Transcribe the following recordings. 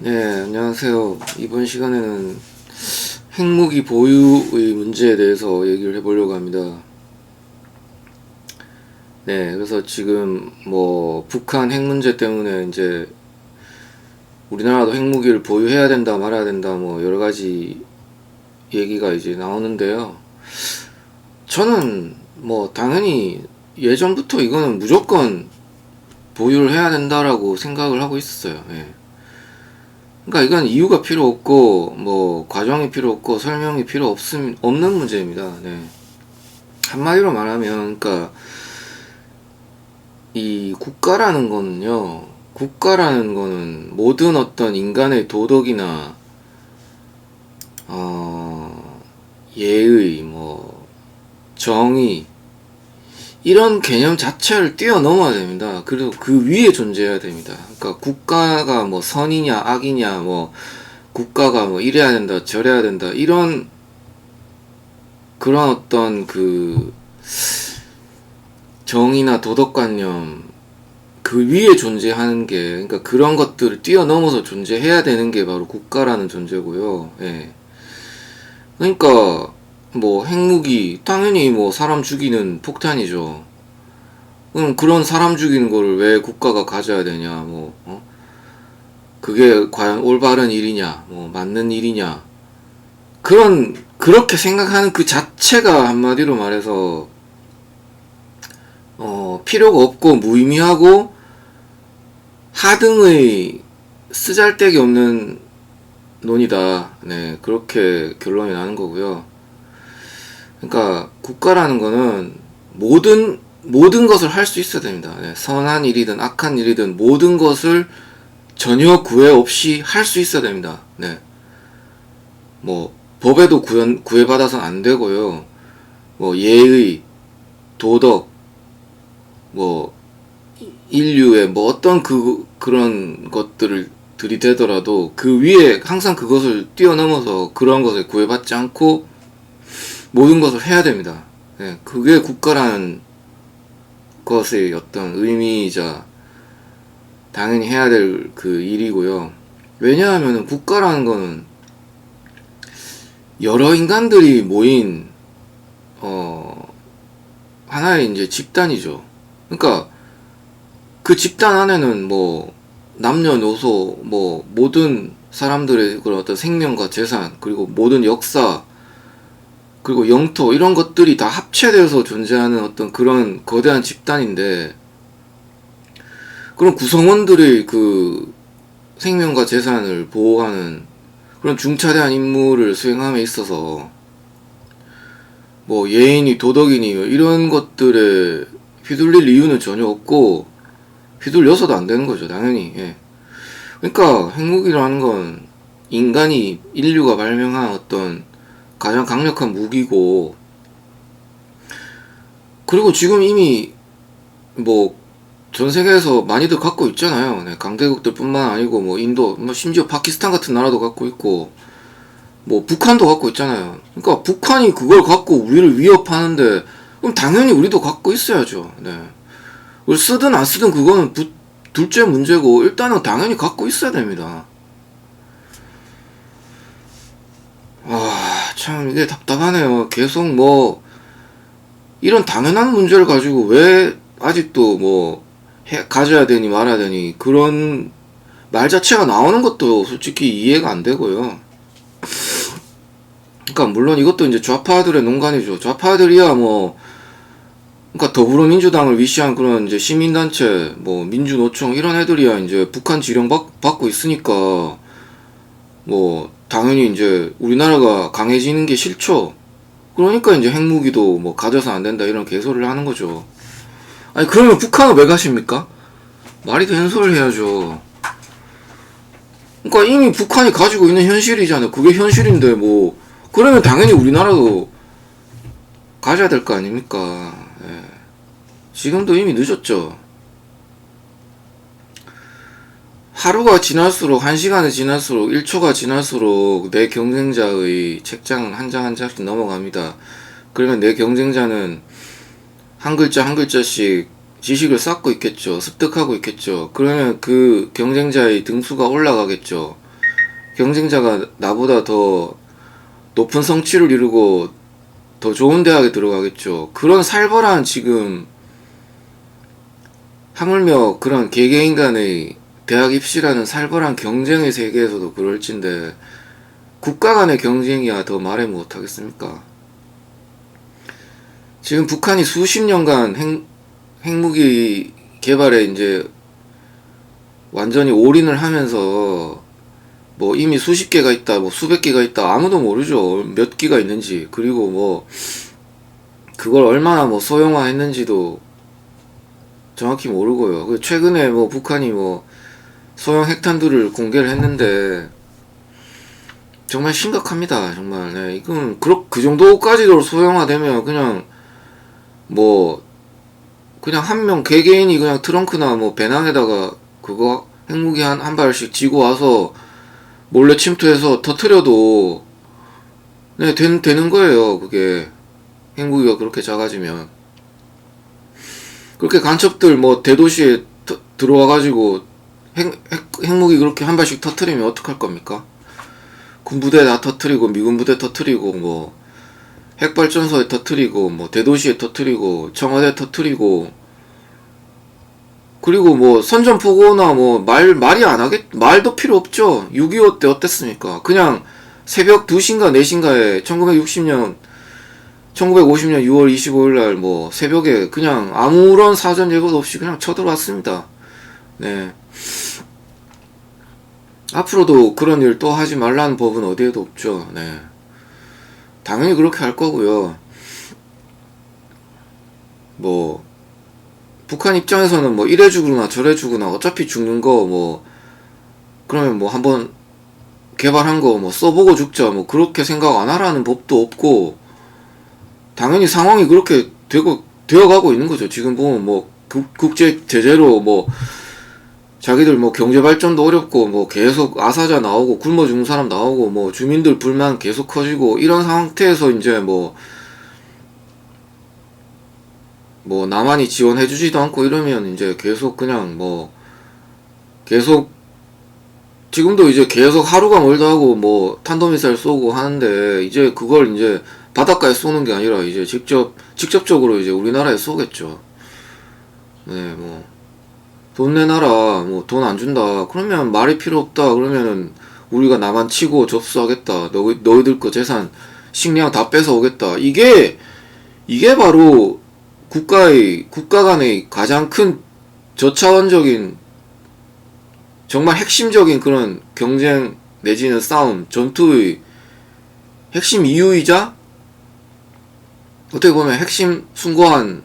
네, 안녕하세요. 이번 시간에는 핵무기 보유의 문제에 대해서 얘기를 해보려고 합니다. 네, 그래서 지금 뭐 북한 핵 문제 때문에 이제 우리나라도 핵무기를 보유해야 된다 말아야 된다 뭐 여러 가지 얘기가 이제 나오는데요. 저는 뭐 당연히 예전부터 이거는 무조건 보유를 해야 된다라고 생각을 하고 있었어요. 예. 그러니까 이건 이유가 필요 없고 뭐 과정이 필요 없고 설명이 필요 없는 문제입니다. 네. 한마디로 말하면 그러니까 이 국가라는 거는 모든 어떤 인간의 도덕이나 예의 뭐 정의 이런 개념 자체를 뛰어넘어야 됩니다. 그리고 그 위에 존재해야 됩니다. 그러니까 국가가 뭐 선이냐 악이냐 뭐 국가가 뭐 이래야 된다 저래야 된다 이런 그런 어떤 그 정의나 도덕관념 그 위에 존재하는 게 그러니까 그런 것들을 뛰어넘어서 존재해야 되는 게 바로 국가라는 존재고요. 예. 그러니까 뭐 핵무기 당연히 뭐 사람 죽이는 폭탄이죠. 그럼 그런 사람 죽이는 거를 왜 국가가 가져야 되냐 뭐 그게 과연 올바른 일이냐 뭐 맞는 일이냐 그렇게 생각하는 그 자체가 한마디로 말해서 필요가 없고 무의미하고 하등의 쓰잘데기 없는 논이다. 네, 그렇게 결론이 나는 거고요. 그러니까 국가라는 거는 모든 것을 할 수 있어야 됩니다. 네, 선한 일이든 악한 일이든 모든 것을 전혀 구애 없이 할 수 있어야 됩니다. 네. 뭐 법에도 구애받아서는 안 되고요. 뭐 예의, 도덕, 뭐 인류의 뭐 어떤 그런 것들을 들이대더라도 그 위에 항상 그것을 뛰어넘어서 그런 것에 구애받지 않고 모든 것을 해야 됩니다. 네, 그게 국가라는 것의 어떤 의미이자 당연히 해야 될 그 일이고요. 왜냐하면 국가라는 거는 여러 인간들이 모인 하나의 이제 집단이죠. 그러니까 그 집단 안에는 뭐 남녀노소 뭐 모든 사람들의 그런 어떤 생명과 재산 그리고 모든 역사 그리고 영토 이런 것들이 다 합체되어서 존재하는 어떤 그런 거대한 집단인데 그런 구성원들의 그 생명과 재산을 보호하는 그런 중차대한 임무를 수행함에 있어서 뭐 예의니 도덕이니 이런 것들에 휘둘릴 이유는 전혀 없고 휘둘려서도 안 되는 거죠, 당연히. 예. 그러니까 핵무기라는 건 인류가 발명한 어떤 가장 강력한 무기고, 그리고 지금 이미 뭐 전 세계에서 많이들 갖고 있잖아요. 네, 강대국들뿐만 아니고 뭐 인도, 뭐 심지어 파키스탄 같은 나라도 갖고 있고, 뭐 북한도 갖고 있잖아요. 그러니까 북한이 그걸 갖고 우리를 위협하는데 그럼 당연히 우리도 갖고 있어야죠. 네. 그걸 쓰든 안 쓰든 그거는 둘째 문제고 일단은 당연히 갖고 있어야 됩니다. 참 이게 답답하네요. 계속 뭐 이런 당연한 문제를 가지고 왜 아직도 뭐 가져야 되니 말아야 되니 그런 말 자체가 나오는 것도 솔직히 이해가 안 되고요. 그러니까 물론 이것도 이제 좌파들의 농간이죠. 좌파들이야 뭐 그러니까 더불어민주당을 위시한 그런 이제 시민단체 뭐 민주노총 이런 애들이야 이제 북한 지령 받고 있으니까 뭐 당연히 이제 우리나라가 강해지는 게 싫죠. 그러니까 이제 핵무기도 뭐 가져서 안 된다 이런 개소리를 하는 거죠. 아니 그러면 북한은 왜 가십니까? 말이 되는 소리를 해야죠. 그러니까 이미 북한이 가지고 있는 현실이잖아요. 그게 현실인데 뭐 그러면 당연히 우리나라도 가져야 될 거 아닙니까? 예. 지금도 이미 늦었죠. 하루가 지날수록, 한 시간이 지날수록, 1초가 지날수록 내 경쟁자의 책장 한 장 한 장씩 넘어갑니다. 그러면 내 경쟁자는 한 글자 한 글자씩 지식을 쌓고 있겠죠. 습득하고 있겠죠. 그러면 그 경쟁자의 등수가 올라가겠죠. 경쟁자가 나보다 더 높은 성취를 이루고 더 좋은 대학에 들어가겠죠. 그런 살벌한 지금 하물며 그런 개개인 간의 대학 입시라는 살벌한 경쟁의 세계에서도 그럴진데 국가 간의 경쟁이야 더 말해 못하겠습니까? 지금 북한이 수십 년간 핵무기 개발에 이제 완전히 올인을 하면서 뭐 이미 수십 개가 있다, 뭐 수백 개가 있다, 아무도 모르죠. 몇 기가 있는지. 그리고 뭐 그걸 얼마나 뭐 소형화했는지도 정확히 모르고요. 최근에 뭐 북한이 뭐 소형 핵탄두를 공개를 했는데 정말 심각합니다. 정말. 네, 이건 그 정도까지도 소형화되면 그냥 뭐 그냥 한 명 개개인이 그냥 트렁크나 뭐 배낭에다가 그거 핵무기 한 발씩 지고 와서 몰래 침투해서 터트려도 네, 되는 거예요. 그게 핵무기가 그렇게 작아지면 그렇게 간첩들 뭐 대도시에 들어와가지고 핵무기 그렇게 한 발씩 터트리면 어떡할 겁니까? 군부대 다 터트리고 미군 부대 터트리고 뭐 핵발전소에 터트리고 뭐 대도시에 터트리고 청와대 터트리고 그리고 뭐 선전포고나 뭐 말이 안 말도 필요 없죠. 6.25 때 어땠습니까? 그냥 새벽 2시인가 4시인가에 1950년 6월 25일 날 뭐 새벽에 그냥 아무런 사전 예고도 없이 그냥 쳐들어왔습니다. 네. 앞으로도 그런 일 또 하지 말라는 법은 어디에도 없죠. 네. 당연히 그렇게 할 거고요. 뭐 북한 입장에서는 뭐 이래 죽으나 저래 죽으나 어차피 죽는 거 뭐 그러면 뭐 한번 개발한 거 뭐 써보고 죽자 뭐 그렇게 생각 안 하라는 법도 없고 당연히 상황이 그렇게 되어가고 있는 거죠. 지금 보면 뭐 국제 제재로 뭐 자기들 뭐 경제 발전도 어렵고 뭐 계속 아사자 나오고 굶어 죽는 사람 나오고 뭐 주민들 불만 계속 커지고 이런 상태에서 이제 뭐 남한이 지원해주지도 않고 이러면 이제 계속 그냥 뭐 계속 지금도 이제 계속 하루가 멀다 하고 뭐 탄도미사일 쏘고 하는데 이제 그걸 이제 바닷가에 쏘는 게 아니라 이제 직접적으로 이제 우리나라에 쏘겠죠. 네, 뭐 돈 내놔라, 뭐 돈 안 준다. 그러면 말이 필요 없다. 그러면은 우리가 나만 치고 접수하겠다. 너희들 거 재산, 식량 다 뺏어 오겠다. 이게 바로 국가 간의 가장 큰 저차원적인 정말 핵심적인 그런 경쟁 내지는 싸움, 전투의 핵심 이유이자 어떻게 보면 핵심 숭고한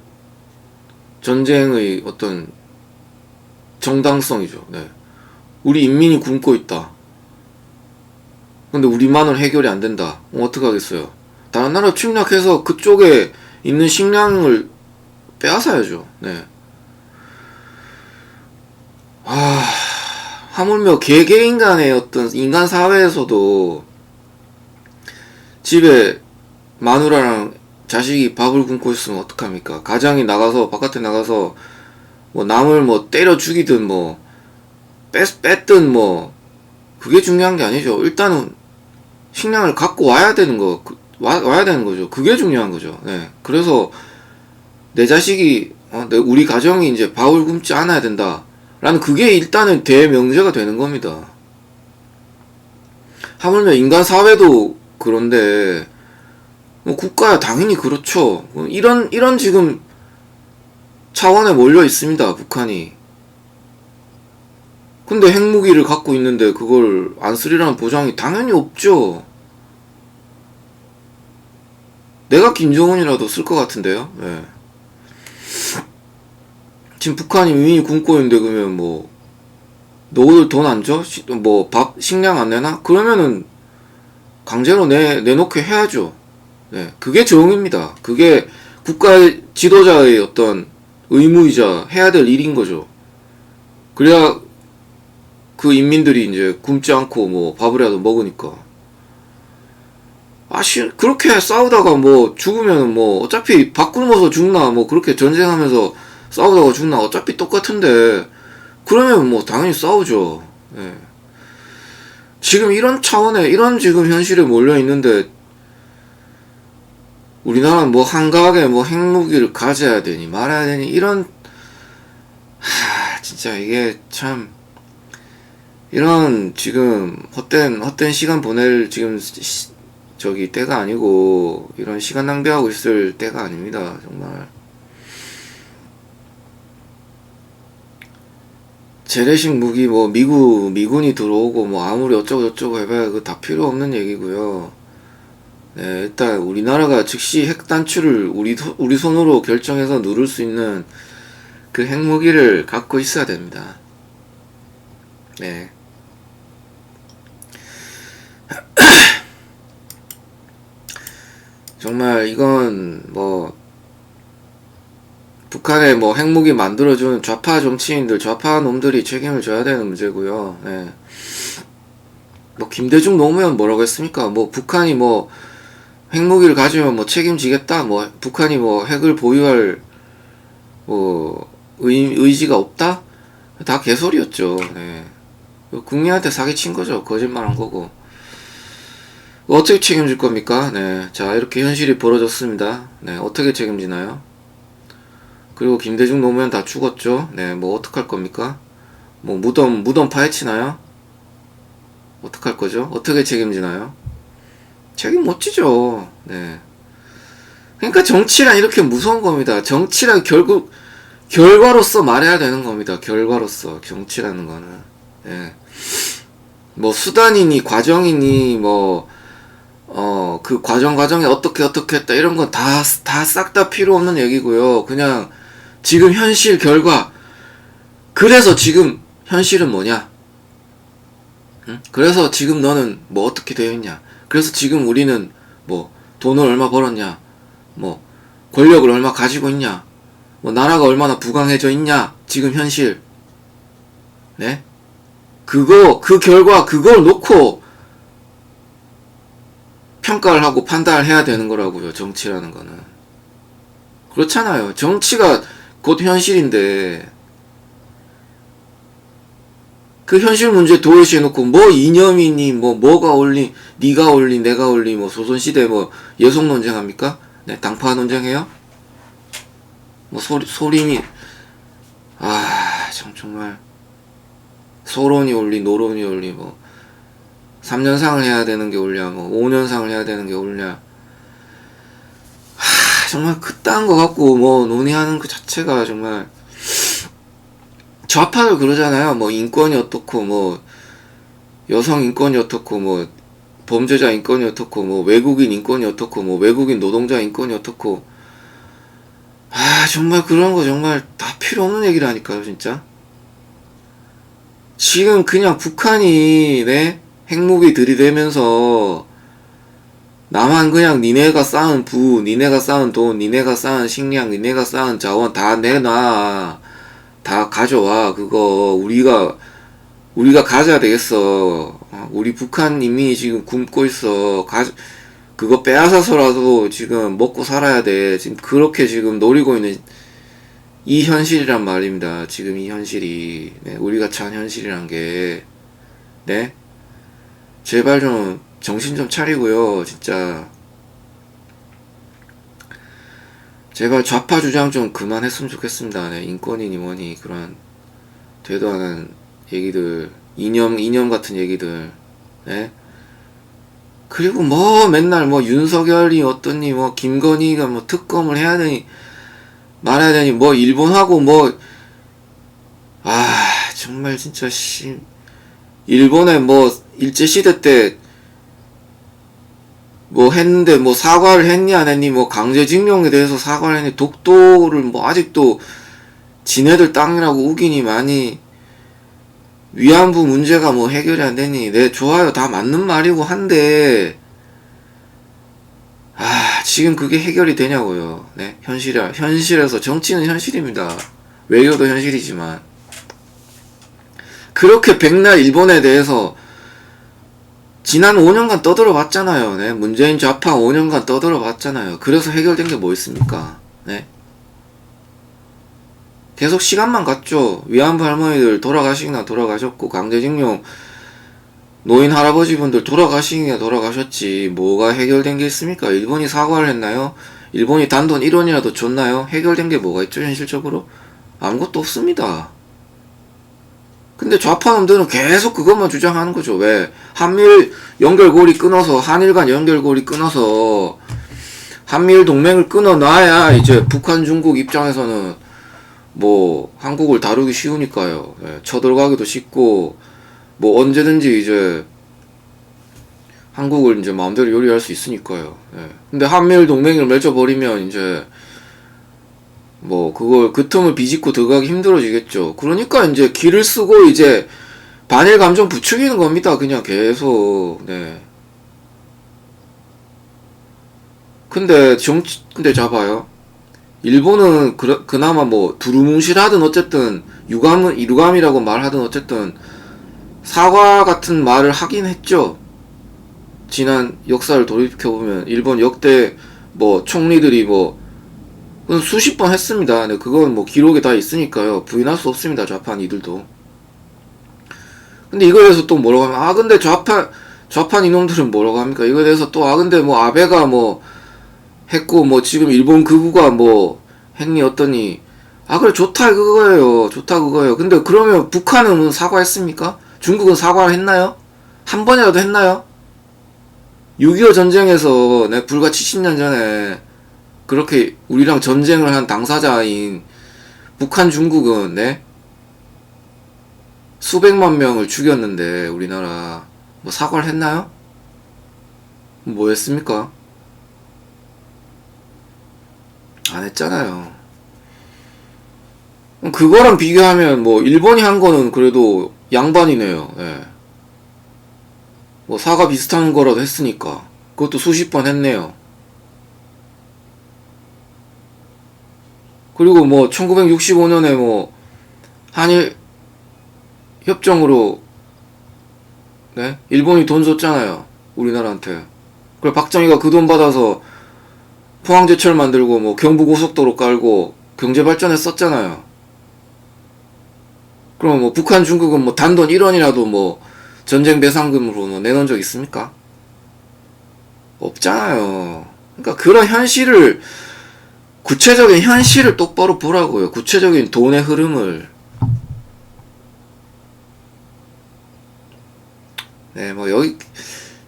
전쟁의 어떤 정당성이죠. 네. 우리 인민이 굶고 있다. 근데 우리만은 해결이 안 된다. 어떡하겠어요. 다른 나라 침략해서 그쪽에 있는 식량을 빼앗아야죠. 네. 하물며 개개인 간의 어떤 인간 사회에서도 집에 마누라랑 자식이 밥을 굶고 있으면 어떡합니까? 가장이 바깥에 나가서 뭐 남을 뭐 때려 죽이든 뭐 뺐든 뭐 그게 중요한 게 아니죠. 일단은 식량을 갖고 와야 되는 거죠. 그게 중요한 거죠. 네. 그래서 내 자식이 우리 가정이 이제 밥을 굶지 않아야 된다. 라는 그게 일단은 대명제가 되는 겁니다. 하물며 인간 사회도 그런데 뭐 국가야 당연히 그렇죠. 이런 지금 차원에 몰려 있습니다. 북한이. 근데 핵무기를 갖고 있는데 그걸 안 쓰리라는 보장이 당연히 없죠. 내가 김정은이라도 쓸 것 같은데요. 네. 지금 북한이 이미 굶고 있는데 그러면 뭐 너희들 돈 안 줘? 뭐 식량 안 내나? 그러면은 강제로 내놓게 해야죠. 네, 그게 정의입니다. 그게 국가의 지도자의 어떤 의무이자 해야 될 일인 거죠. 그래야 그 인민들이 이제 굶지 않고 뭐 밥을이라도 먹으니까. 그렇게 싸우다가 뭐 죽으면 뭐 어차피 밥 굶어서 죽나 뭐 그렇게 전쟁하면서 싸우다가 죽나 어차피 똑같은데 그러면 뭐 당연히 싸우죠. 예. 지금 이런 차원에 이런 지금 현실에 몰려 있는데 우리나라는 뭐 한가하게 뭐 핵무기를 가져야 되니 말아야 되니 이런 진짜 이게 참 이런 지금 헛된 시간 보낼 지금 저기 때가 아니고 이런 시간 낭비하고 있을 때가 아닙니다. 정말 재래식 무기 뭐 미군이 들어오고 뭐 아무리 어쩌고 저쩌고 해봐야 그거 다 필요 없는 얘기고요. 네, 일단 우리나라가 즉시 핵 단추를 우리 손으로 결정해서 누를 수 있는 그 핵무기를 갖고 있어야 됩니다. 네. 정말 이건 뭐 북한에 뭐 핵무기 만들어준 좌파 정치인들, 좌파 놈들이 책임을 져야 되는 문제고요. 네. 뭐 김대중 노무현 뭐라고 했습니까? 뭐 북한이 뭐 핵무기를 가지면 뭐 책임지겠다. 뭐 북한이 뭐 핵을 보유할 뭐 의지가 없다? 다 개소리였죠. 네. 국민한테 사기친 거죠. 거짓말한 거고. 어떻게 책임질 겁니까? 네. 자, 이렇게 현실이 벌어졌습니다. 네. 어떻게 책임지나요? 그리고 김대중 노무현 다 죽었죠. 네. 뭐 어떡할 겁니까? 뭐 무덤 파헤치나요? 어떡할 거죠? 어떻게 책임지나요? 책임 못 지죠. 네. 그러니까 정치란 이렇게 무서운 겁니다. 정치란 결국 결과로서 말해야 되는 겁니다. 결과로서 정치라는 거는. 네. 뭐 수단이니 과정이니 뭐 그 과정에 어떻게 했다 이런 건 다 싹 다 필요 없는 얘기고요. 그냥 지금 현실 결과. 그래서 지금 현실은 뭐냐? 응? 그래서 지금 너는 뭐 어떻게 되어 있냐? 그래서 지금 우리는 뭐 돈을 얼마 벌었냐? 뭐 권력을 얼마 가지고 있냐? 뭐 나라가 얼마나 부강해져 있냐? 지금 현실. 네? 그 결과 그걸 놓고 평가를 하고 판단을 해야 되는 거라고요. 정치라는 거는. 그렇잖아요. 정치가 곧 현실인데 그 현실 문제 도외시해 놓고 뭐 이념이니 뭐가 올리 니가 올리 내가 올리 뭐 조선시대 뭐 예속 논쟁합니까? 네, 당파 논쟁해요? 뭐 소림이 정말 소론이 올리 노론이 올리 뭐 3년상을 해야 되는 게 옳냐 뭐 5년상을 해야 되는 게 옳냐 정말 그딴 거 갖고 뭐 논의하는 그 자체가 정말 좌파들 그러잖아요. 뭐 인권이 어떻고 뭐 여성 인권이 어떻고 뭐 범죄자 인권이 어떻고 뭐 외국인 인권이 어떻고 뭐 외국인 노동자 인권이 어떻고 정말 그런 거 정말 다 필요 없는 얘기라니까요. 진짜 지금 그냥 북한이 네? 핵무기 들이대면서 나만 그냥 니네가 쌓은 니네가 쌓은 돈, 니네가 쌓은 식량, 니네가 쌓은 자원 다 내놔. 다 가져와. 그거 우리가 가져야 되겠어. 우리 북한 이미 지금 굶고 있어. 그거 빼앗아서라도 지금 먹고 살아야 돼. 지금 그렇게 지금 노리고 있는 이 현실이란 말입니다. 지금 이 현실이. 네, 우리가 처한 현실이란 게. 네? 제발 좀 정신 좀 차리고요. 진짜. 제발 좌파 주장 좀 그만했으면 좋겠습니다. 네, 인권이니 뭐니 그런 되도 않은 얘기들, 이념 같은 얘기들. 네? 그리고 뭐 맨날 뭐 윤석열이 어떠니 뭐 김건희가 뭐 특검을 해야 되니 말아야 되니 뭐 일본하고 뭐 정말 진짜 일본에 뭐 일제시대 때 뭐 했는데 뭐 사과를 했니 안 했니 뭐 강제징용에 대해서 사과를 했니 독도를 뭐 아직도 지네들 땅이라고 우기니 많이 위안부 문제가 뭐 해결이 안 되니 네 좋아요 다 맞는 말이고 한데 지금 그게 해결이 되냐고요. 네 현실에서 정치는 현실입니다. 외교도 현실이지만 그렇게 백날 일본에 대해서 지난 5년간 떠들어 봤잖아요. 네. 문재인 좌파 5년간 떠들어 봤잖아요. 그래서 해결된 게 뭐 있습니까? 네. 계속 시간만 갔죠. 위안부 할머니들 돌아가시거나 돌아가셨고 강제징용 노인 할아버지분들 돌아가시기가 돌아가셨지 뭐가 해결된 게 있습니까? 일본이 사과를 했나요? 일본이 단돈 1원이라도 줬나요? 해결된 게 뭐가 있죠 현실적으로? 아무것도 없습니다. 근데 좌파놈들은 계속 그것만 주장하는 거죠. 왜? 한미일 연결고리 끊어서, 한일 간 연결고리 끊어서, 한미일 동맹을 끊어놔야 이제 북한, 중국 입장에서는 뭐, 한국을 다루기 쉬우니까요. 예, 쳐들어가기도 쉽고, 뭐 언제든지 이제, 한국을 이제 마음대로 요리할 수 있으니까요. 예. 근데 한미일 동맹을 맺어버리면 이제, 뭐 그걸 그 틈을 비집고 들어가기 힘들어지겠죠. 그러니까 이제 기를 쓰고 이제 반일 감정 부추기는 겁니다. 그냥 계속. 네. 근데 잡아요. 일본은 그나마 뭐 두루뭉실하든 어쨌든 유감이라고 말하든 어쨌든 사과 같은 말을 하긴 했죠. 지난 역사를 돌이켜보면 일본 역대 뭐 총리들이 뭐 그건 수십 번 했습니다. 네, 그건 뭐 기록에 다 있으니까요. 부인할 수 없습니다. 좌판 이들도. 근데 이거에 대해서 또 뭐라고 하면, 근데 좌판 이놈들은 뭐라고 합니까? 이거에 대해서 또, 근데 뭐 아베가 뭐 했고, 뭐 지금 일본 극우가 뭐 했니 어떠니. 그래, 좋다 그거예요. 좋다 그거예요. 근데 그러면 북한은 사과했습니까? 중국은 사과를 했나요? 한 번이라도 했나요? 6.25 전쟁에서, 네, 불과 70년 전에 그렇게 우리랑 전쟁을 한 당사자인 북한, 중국은 네? 수백만 명을 죽였는데 우리나라 뭐 사과를 했나요? 뭐 했습니까? 안 했잖아요. 그거랑 비교하면 뭐 일본이 한 거는 그래도 양반이네요. 예. 뭐 사과 비슷한 거라도 했으니까 그것도 수십 번 했네요. 그리고 뭐 1965년에 뭐 한일 협정으로 네? 일본이 돈 줬잖아요. 우리나라한테. 그래 박정희가 그 돈 받아서 포항제철 만들고 뭐 경부고속도로 깔고 경제 발전에 썼잖아요. 그럼 뭐 북한 중국은 뭐 단돈 1원이라도 뭐 전쟁 배상금으로 뭐 내놓은 적 있습니까? 없잖아요. 그러니까 그런 현실을 구체적인 현실을 똑바로 보라고요. 구체적인 돈의 흐름을. 네, 뭐 여기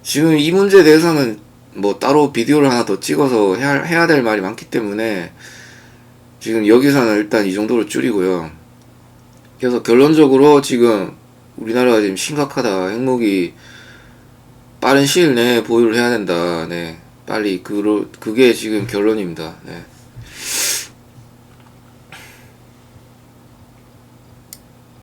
지금 이 문제에 대해서는 뭐 따로 비디오를 하나 더 찍어서 해야 될 말이 많기 때문에 지금 여기서는 일단 이 정도로 줄이고요. 그래서 결론적으로 지금 우리나라가 지금 심각하다. 핵무기 빠른 시일 내에 보유를 해야 된다. 네, 빨리 그게 지금 결론입니다. 네.